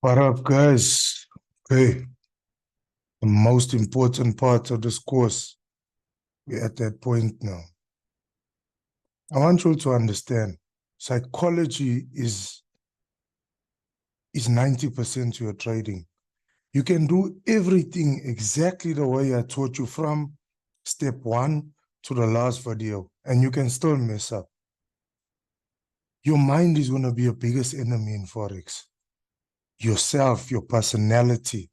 What up, guys? Okay, the most important part of this course, we're at that point now. I want you to understand, psychology is 90% your trading. You can do everything exactly the way I taught you from step 1 to the last video, and you can still mess up. Your mind is going to be your biggest enemy in Forex. Yourself, your personality.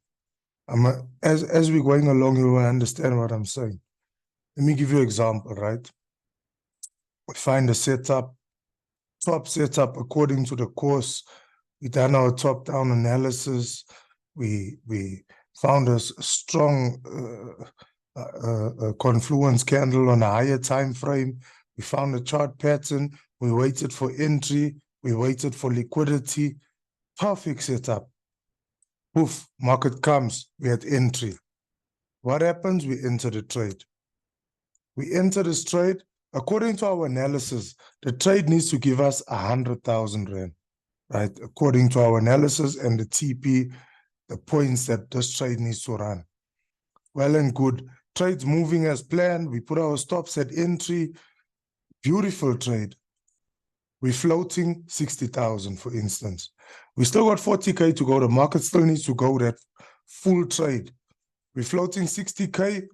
As we're going along, you will understand what I'm saying. Let me give you an example, right? We find a setup, top setup according to the course. We done our top-down analysis. We found a strong confluence candle on a higher time frame. We found a chart pattern. We waited for entry. We waited for liquidity. Perfect setup. Poof, market comes. We had entry. What happens? We enter the trade. We enter this trade. According to our analysis, the trade needs to give us 100,000 Rand, right? According to our analysis and the TP, the points that this trade needs to run. Well and good. Trade's moving as planned. We put our stops at entry. Beautiful trade. We're floating 60,000, for instance. We still got 40K to go. The market still needs to go that full trade. We're floating 60K. You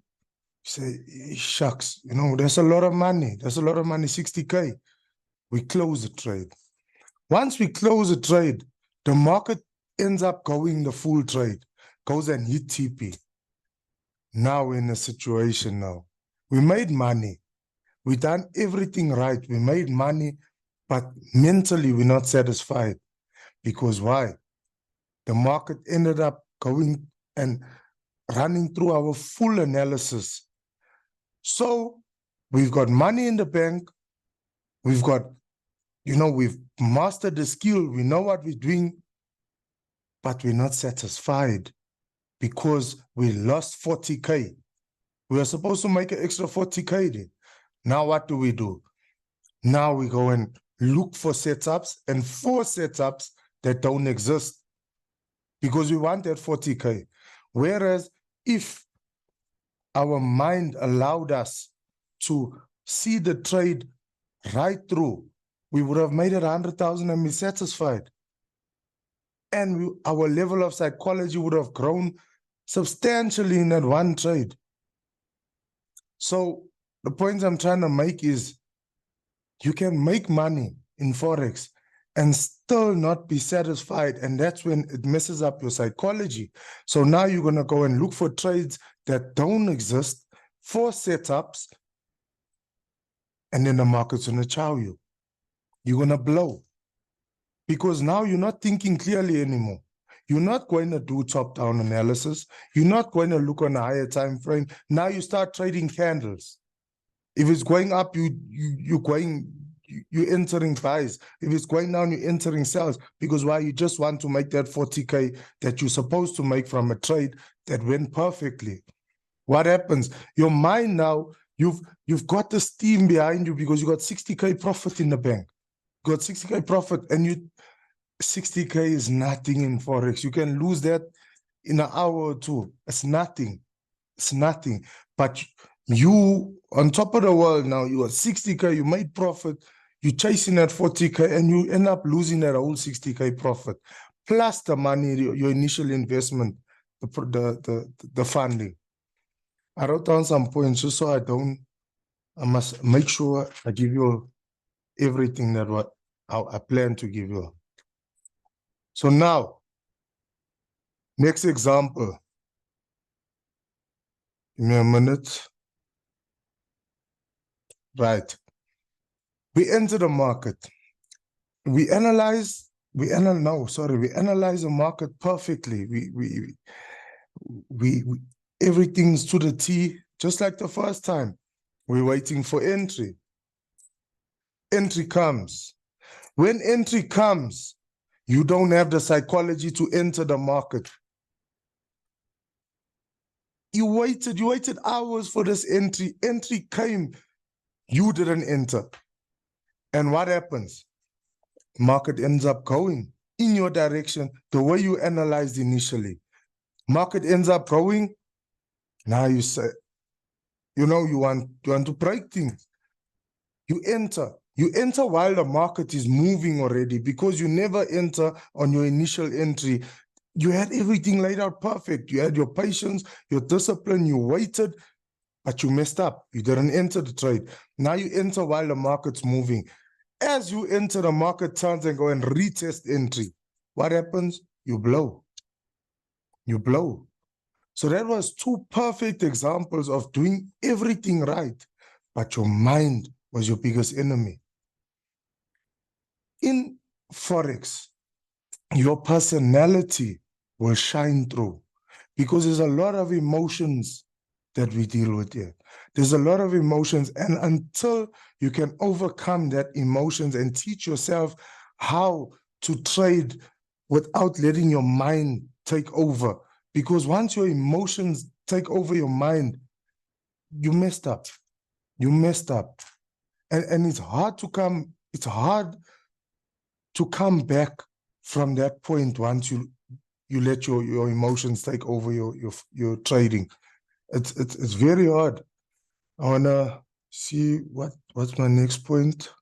say, shucks, you know, there's a lot of money. There's a lot of money, 60K. We close the trade. Once we close the trade, the market ends up going the full trade, goes and hit TP. Now we're in a situation now. We made money. We done everything right. We made money, but mentally we're not satisfied. Because why? The market ended up going and running through our full analysis. So we've got money in the bank. We've got, you know, we've mastered the skill. We know what we're doing, but we're not satisfied because we lost 40K. We were supposed to make an extra 40K then. Now what do? Now we go and look for setups and force setups that don't exist because we want that 40K. Whereas if our mind allowed us to see the trade right through, we would have made it 100,000 and be satisfied. And our level of psychology would have grown substantially in that one trade. So the point I'm trying to make is you can make money in Forex and still not be satisfied. And that's when it messes up your psychology. So now you're going to go and look for trades that don't exist, for setups, and then the market's going to chow you. You're going to blow. Because now you're not thinking clearly anymore. You're not going to do top-down analysis. You're not going to look on a higher time frame. Now you start trading candles. If it's going up, you're entering buys. If it's going down, you're entering sells. Because why? You just want to make that 40K that you're supposed to make from a trade that went perfectly. What happens? Your mind now, you've got the steam behind you because you got 60K profit in the bank. You got 60K profit, and 60K is nothing in Forex. You can lose that in an hour or two. It's nothing. It's nothing. But you, on top of the world now, you got 60K, you made profit, you're chasing that 40K, and you end up losing that whole 60K profit. Plus the money, your initial investment, the funding. I wrote down some points just so I must make sure I give you everything that what I plan to give you. So now, next example. Give me a minute. Right. We enter the market. We analyze the market perfectly. We everything's to the T, just like the first time. We're waiting for entry. Entry comes. When entry comes, you don't have the psychology to enter the market. You waited hours for this entry. Entry came. You didn't enter. And what happens? Market ends up going. in your direction the way you analyzed initially. Market ends up going. Now you say, you know, you want to break things. You enter while the market is moving already, because you never enter on your initial entry. You had everything laid out perfect. You had your patience, your discipline, you waited, but you messed up. You didn't enter the trade. Now you enter while the market's moving. As you enter, the market turns and go and retest entry. What happens? You blow. You blow. So that was two perfect examples of doing everything right, but your mind was your biggest enemy. In Forex, your personality will shine through, because there's a lot of emotions that we deal with here. There's a lot of emotions, and until you can overcome that emotions and teach yourself how to trade without letting your mind take over, because once your emotions take over your mind, you messed up. You messed up. And it's hard to come back from that point once you let your emotions take over your trading. It's very hard. I wanna see what's my next point.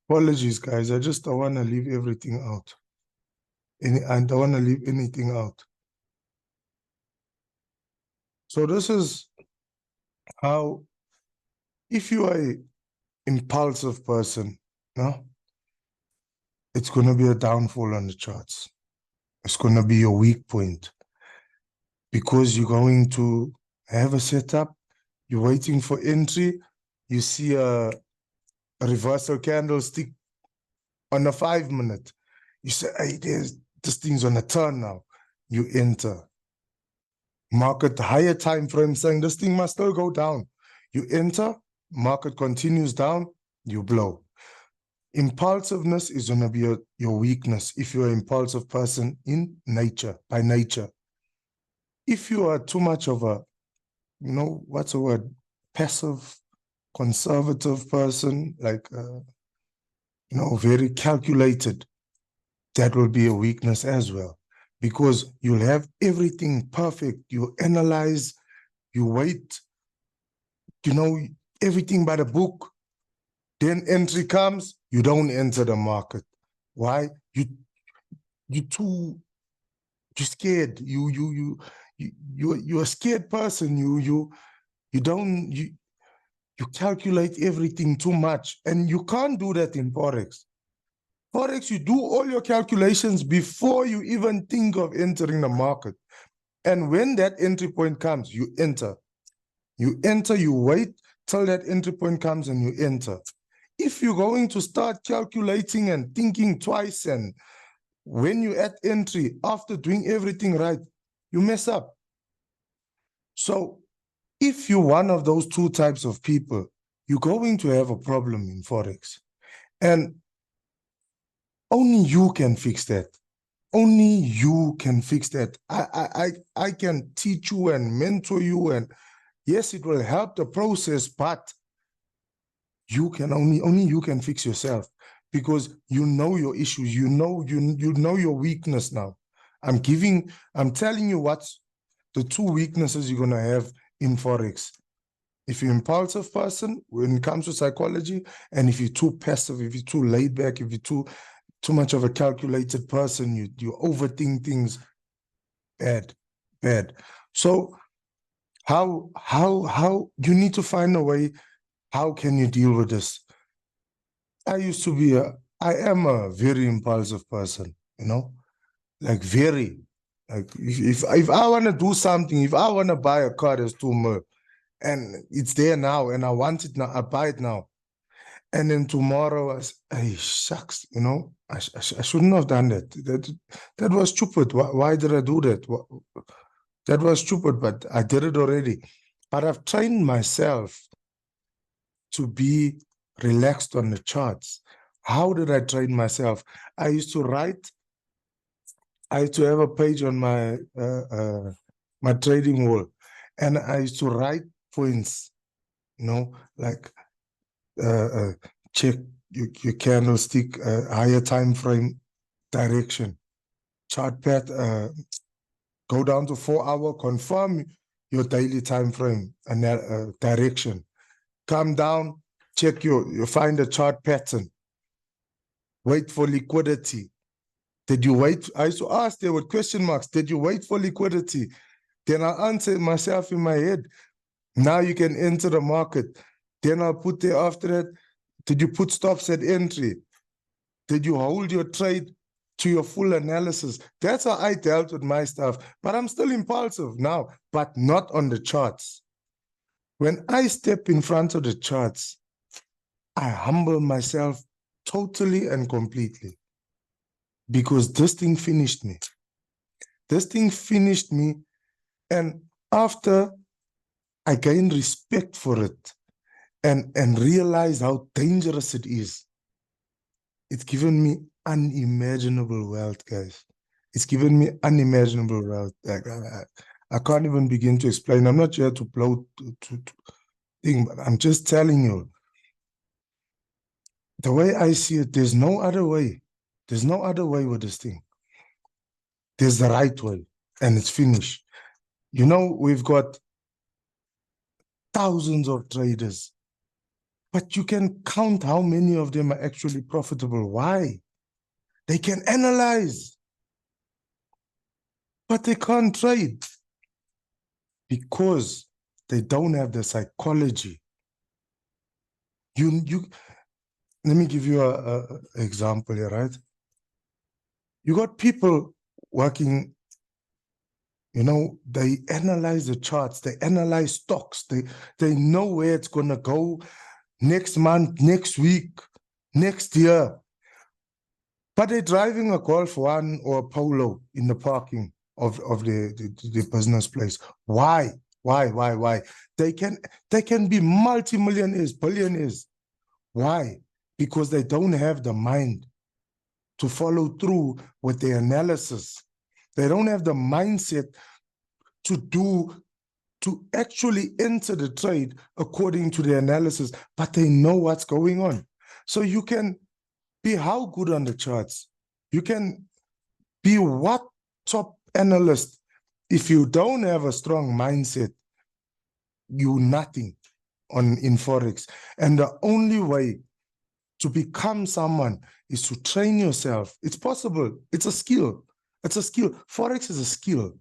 Apologies, guys. I just don't want to leave everything out. I don't want to leave anything out. So this is how, if you are an impulsive person, no, it's going to be a downfall on the charts. It's going to be your weak point, because you're going to have a setup, you're waiting for entry, you see a reversal candlestick on a 5 minute. You say, hey, this thing's on a turn now. You enter. Market higher time frame saying this thing must still go down. You enter, market continues down, you blow. Impulsiveness is going to be your weakness if you're an impulsive person in nature, by nature. If you are too much of a, you know, what's the word? Passive, conservative person, like, you know, very calculated, that will be a weakness as well, because you'll have everything perfect. You analyze, you wait, you know, everything by the book. Then entry comes, you don't enter the market. Why? You're scared. You're a scared person. You calculate everything too much, and you can't do that in Forex. Forex, you do all your calculations before you even think of entering the market. And when that entry point comes, you enter. You enter, you wait till that entry point comes and you enter. If you're going to start calculating and thinking twice, and when you're at entry, after doing everything right, you mess up. So if you're one of those two types of people, you're going to have a problem in Forex. And only you can fix that. Only you can fix that. I can teach you and mentor you, and yes, it will help the process, but you can only you can fix yourself, because you know your issues, you know your weakness now. I'm telling you what's the two weaknesses you're gonna have in Forex. If you're an impulsive person when it comes to psychology, and if you're too passive, if you're too laid back, if you're too much of a calculated person, you overthink things, bad. So how you need to find a way. How can you deal with this? I am a very impulsive person, you know, like very, like if I want to do something, if I want to buy a car that's too much, and it's there now, and I want it now, I buy it now. And then tomorrow, hey, shucks, you know, I shouldn't have done that. That was stupid. Why did I do that? That was stupid, but I did it already. But I've trained myself to be relaxed on the charts. How did I train myself? I used to write I used to have a page on my my trading wall, and I used to write points, you know, like check your candlestick, higher time frame direction, chart path, go down to 4 hour, confirm your daily time frame and direction. Come down, check you find a chart pattern. Wait for liquidity. Did you wait? I used to ask there with question marks. Did you wait for liquidity? Then I answer myself in my head. Now you can enter the market. Then I'll put there after that. Did you put stops at entry? Did you hold your trade to your full analysis? That's how I dealt with my stuff. But I'm still impulsive now, but not on the charts. When I step in front of the charts, I humble myself totally and completely, because this thing finished me. This thing finished me. And after I gained respect for it and realized how dangerous it is, it's given me unimaginable wealth, guys. It's given me unimaginable wealth. I can't even begin to explain. I'm not here to blow to thing, but I'm just telling you, the way I see it, there's no other way. There's no other way with this thing. There's the right way, and it's finished. You know, we've got thousands of traders, but you can count how many of them are actually profitable. Why? They can analyze, but they can't trade because they don't have the psychology. Let me give you an example here, right? You got people working, you know, they analyze the charts, they analyze stocks, they know where it's gonna go next month, next week, next year. But they're driving a Golf 1 or a Polo in the parking of the business place. Why? Why? They can be multi-millionaires, billionaires. Why? Because they don't have the mind to follow through with their analysis. They don't have the mindset to actually enter the trade according to the analysis, but they know what's going on. So you can be how good on the charts. You can be what top analyst. If you don't have a strong mindset, you nothing in Forex. And the only way to become someone is to train yourself. It's possible. It's a skill. It's a skill. Forex is a skill.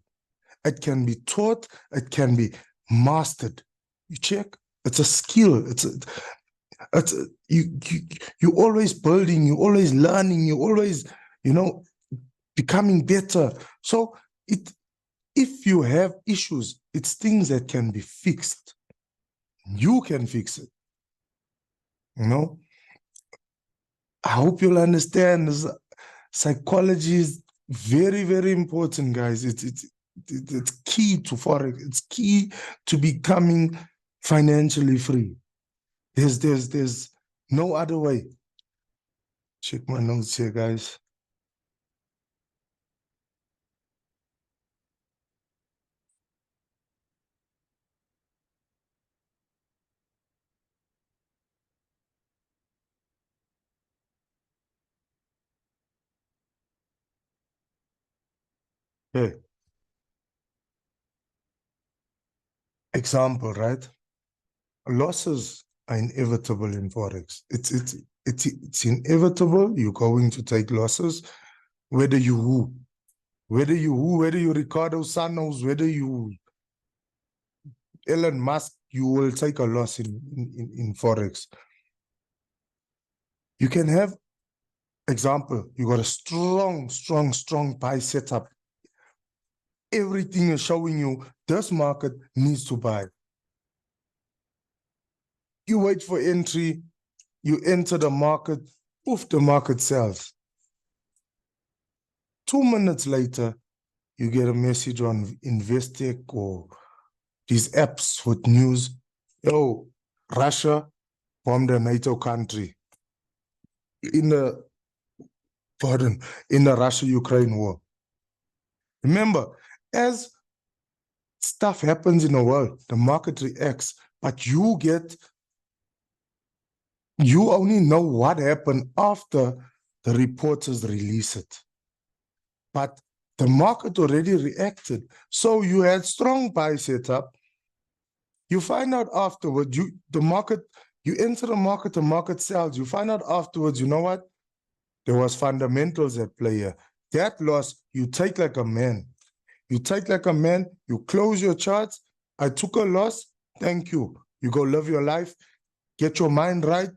It can be taught. It can be mastered. You check. It's a skill. You're always building. You're always learning. You're always, you know, becoming better. So if you have issues, it's things that can be fixed. You can fix it. You know. I hope you'll understand. Psychology is very, very important, guys. It's key to Forex. It's key to becoming financially free. There's no other way. Check my notes here, guys. Okay. Example, right? Losses are inevitable in Forex. It's inevitable. You're going to take losses, whether you Ricardo Sanos, whether you Elon Musk, you will take a loss in Forex. You can have, example, you got a strong buy setup. Everything is showing you this market needs to buy. You wait for entry, you enter the market, poof, the market sells. 2 minutes later, you get a message on Investec or these apps with news. Yo, Russia bombed a NATO country in the Russia-Ukraine war. Remember, as stuff happens in the world, the market reacts, but you only know what happened after the reporters release it. But the market already reacted. So you had strong buy setup. You find out afterwards, you enter the market sells. You find out afterwards, you know what? There was fundamentals at play here. That loss, you take like a man. You take like a man, you close your charts. I took a loss, thank you. You go live your life, get your mind right,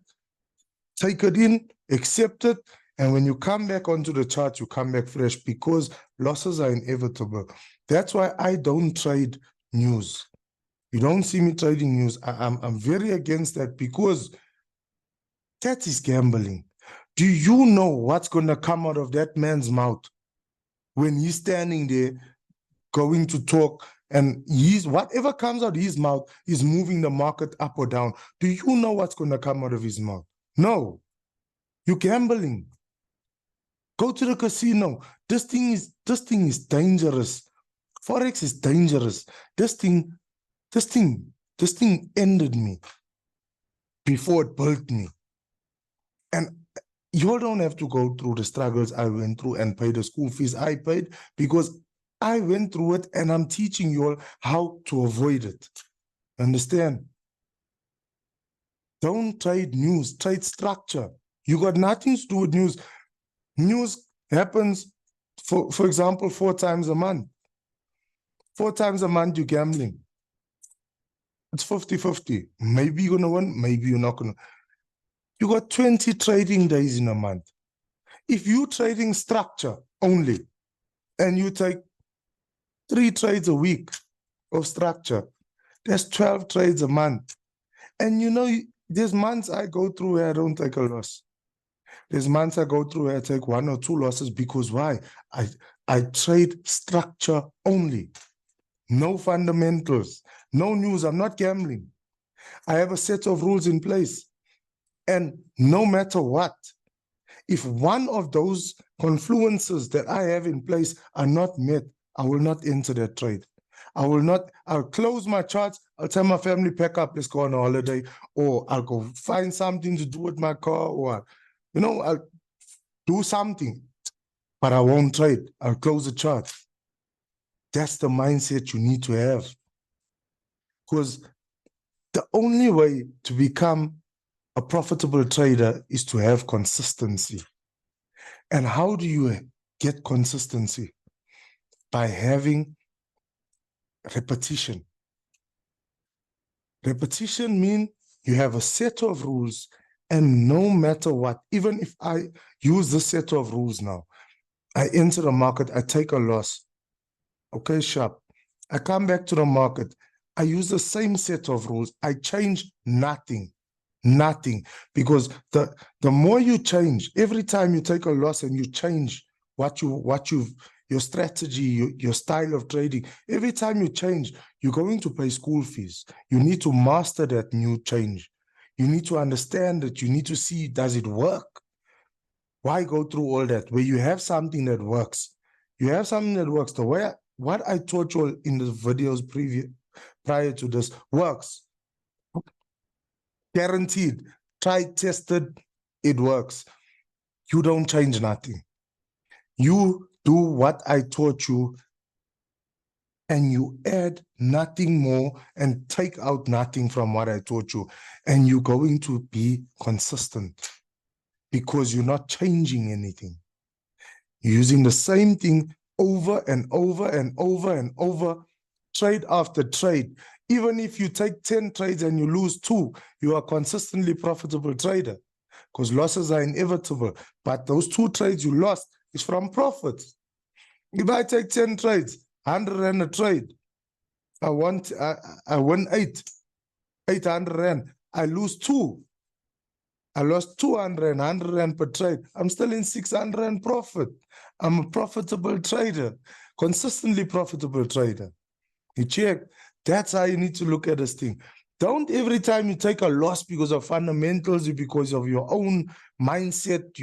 take it in, accept it, and when you come back onto the chart, you come back fresh because losses are inevitable. That's why I don't trade news. You don't see me trading news. I'm very against that because that is gambling. Do you know what's going to come out of that man's mouth when he's standing there going to talk and whatever comes out of his mouth is moving the market up or down? Do you know what's going to come out of his mouth? No. You're gambling. Go to the casino. This thing is dangerous. Forex is dangerous. This thing ended me before it built me. And you don't have to go through the struggles I went through and pay the school fees I paid because I went through it and I'm teaching you all how to avoid it. Understand? Don't trade news, trade structure. You got nothing to do with news. News happens, for example, 4 times a month. 4 times a month you're gambling. It's 50-50. Maybe you're going to win, maybe you're not going to. You got 20 trading days in a month. If you're trading structure only, and you take 3 trades a week of structure, that's 12 trades a month. And you know, there's months I go through where I don't take a loss. There's months I go through where I take 1 or 2 losses because why? I trade structure only. No fundamentals, no news. I'm not gambling. I have a set of rules in place. And no matter what, if one of those confluences that I have in place are not met, I will not enter that trade. I'll close my charts. I'll tell my family, pack up, let's go on a holiday, or I'll go find something to do with my car, or, I'll do something, but I won't trade. I'll close the chart. That's the mindset you need to have. Because the only way to become a profitable trader is to have consistency. And how do you get consistency? By having repetition. Repetition means you have a set of rules, and no matter what, even if I use this set of rules now, I enter the market, I take a loss. Okay, sharp. I come back to the market. I use the same set of rules. I change nothing. Nothing. Because the more you change, every time you take a loss and you change your strategy, your style of trading, every time you change, you're going to pay school fees. You need to master that new change. You need to understand it. You need to see, does it work? Why go through all that? Where you have something that works. You have something that works. The way what I taught you in the videos prior to this works. Guaranteed. Tried, tested, it works. You don't change nothing. You do what I taught you, and you add nothing more and take out nothing from what I taught you. And you're going to be consistent because you're not changing anything. You're using the same thing over and over and over and over, trade after trade. Even if you take 10 trades and you lose 2, you are a consistently profitable trader because losses are inevitable. But those 2 trades you lost is from profits. If I take 10 trades, 100 Rand a trade, I win 800 Rand. I lose 2. I lost 200 100 Rand per trade. I'm still in 600 Rand profit. I'm a profitable trader, consistently profitable trader. You check. That's how you need to look at this thing. Don't every time you take a loss because of fundamentals, because of your own mindset,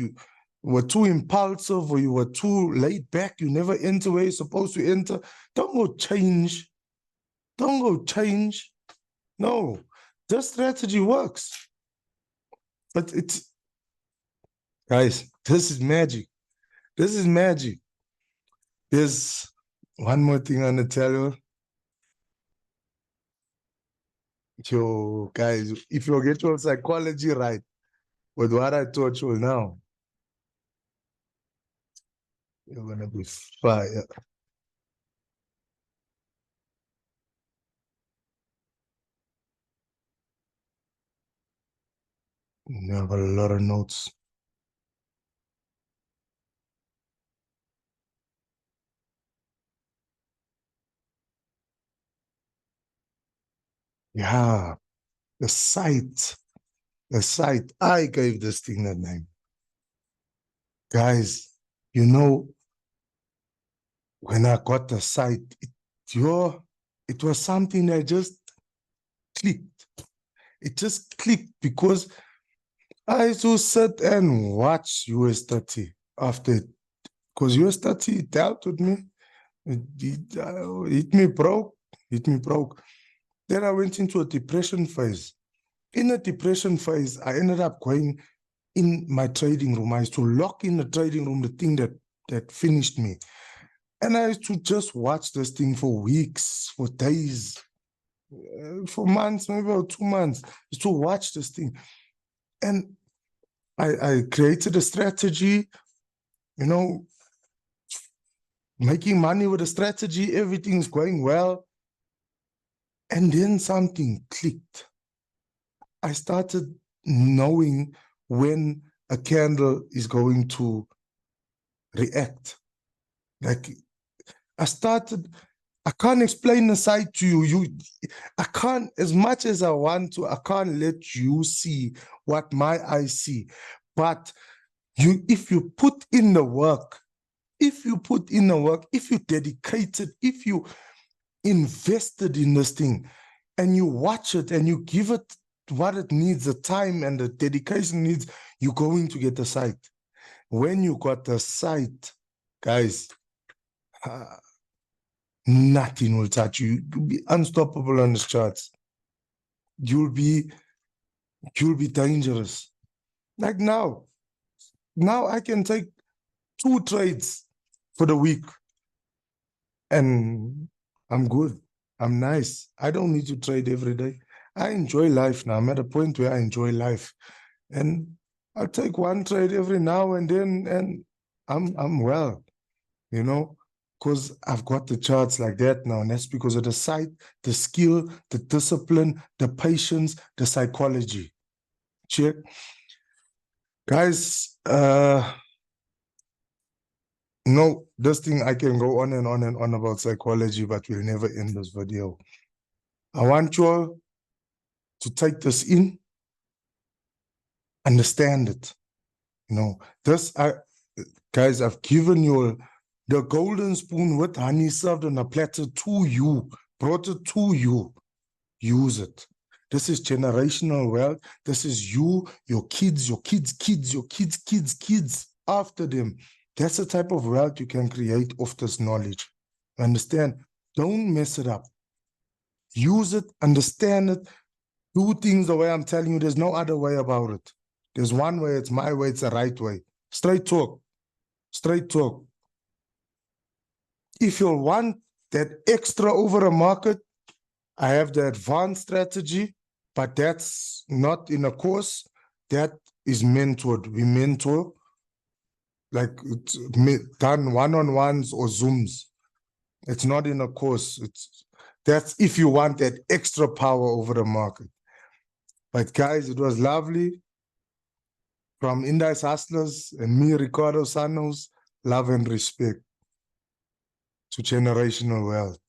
were too impulsive or you were too laid back, you never enter where you're supposed to enter, don't go change. Don't go change. No, this strategy works. But it's, guys, this is magic. This is magic. There's one more thing I'm going to tell you. Yo, guys, if you get your psychology right with what I taught you now, you're going to be fire. You have a lot of notes. Yeah, the sight. The sight. I gave this thing that name. Guys, you know, when I got the sight, it was something that just clicked. It just clicked because I used to sit and watch US 30 after, because US 30 dealt with me. It hit me broke, Then I went into a depression phase. In a depression phase, I ended up going in my trading room. I used to lock in the trading room, the thing that finished me. And I used to just watch this thing for weeks, for days, for months, maybe about 2 months, just to watch this thing. And I created a strategy, you know, making money with a strategy, everything's going well. And then something clicked. I started knowing when a candle is going to react. Like I can't explain the sight to you. I can't, as much as I want to, I can't let you see what my eyes see. But if you put in the work, if you dedicated, if you invested in this thing and you watch it and you give it what it needs, the time and the dedication needs, you're going to get the sight. When you got the sight, guys, nothing will touch you. You'll be unstoppable on the charts. You'll be dangerous. Like now I can take 2 trades for the week and I'm good. I'm nice. I don't need to trade every day. I enjoy life now. I'm at a point where I enjoy life. And I'll take 1 trade every now and then and I'm well, you know, because I've got the charts like that now. And that's because of the sight, the skill, the discipline, the patience, the psychology. Check. Guys, no, this thing I can go on and on and on about psychology, but we'll never end this video. I want you all to take this in, understand it. You know, guys, I've given you the golden spoon with honey served on a platter to you, brought it to you. Use it. This is generational wealth. This is you, your kids, your kids' kids, your kids' kids' kids after them. That's the type of wealth you can create off this knowledge. Understand? Don't mess it up. Use it, understand it, do things the way I'm telling you. There's no other way about it. There's one way, it's my way, it's the right way. Straight talk. Straight talk. If you want that extra over a market, I have the advanced strategy, but that's not in a course. That is mentored. We mentor, like it's done one-on-ones or Zooms. It's not in a course. That's if you want that extra power over the market. But guys, it was lovely. From Indice Hustlers and me, Ricardo Sanos, love and respect to generational wealth.